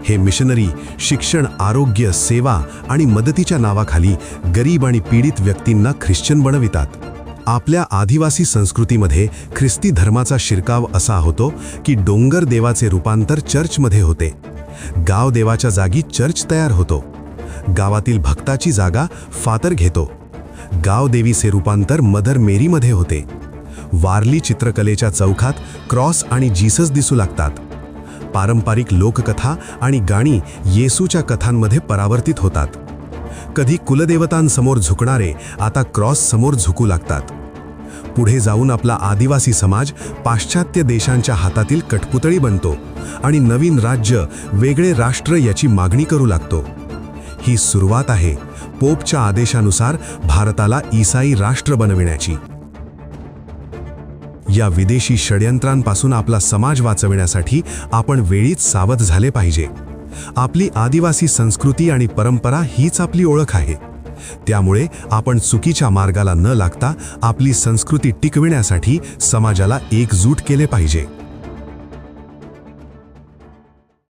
हे मिशनरी शिक्षण, आरोग्य, सेवा आणि मदतीच्या नावाखाली गरीब आणि पीडित व्यक्तींना ख्रिश्चन बनवितात. आपल्या आदिवासी संस्कृतीमध्ये ख्रिस्ती धर्माचा शिरकाव असा होतो की डोंगर देवाचे रूपांतर चर्चमध्ये होते. गाव देवाच्या जागी चर्च तयार होतो. गावातील भक्ताची जागा फादर घेतो. गाव देवीचे रूपांतर मदर मेरीमध्ये होते. वारली चित्रकलेच्या चौकात क्रॉस आणि जीसस दिसू लागतात. पारंपरिक लोककथा आणि गाणी येसूच्या कथांमध्ये परावर्तित होतात. कधी कुलदेवतांसमोर झुकणारे आता क्रॉस समोर झुकू लागतात. पुढे जाऊन आपला आदिवासी समाज पाश्चात्य देशांच्या हातातील कठपुतळी बनतो आणि नवीन राज्य, वेगळे राष्ट्र याची मागणी करू लागतो. ही सुरुवात आहे पोपच्या आदेशानुसार भारताला ईसाई राष्ट्र बनविण्याची. या विदेशी षड्यंत्रांपासून आपला समाज वाचविण्यासाठी आपण वेळीच सावध झाले पाहिजे. आपली आदिवासी संस्कृती आणि परंपरा हीच आपली ओळख आहे. त्यामुळे आपण चुकीच्या मार्गाला न लागता आपली संस्कृती टिकविण्यासाठी समाजाला एकजूट केले पाहिजे.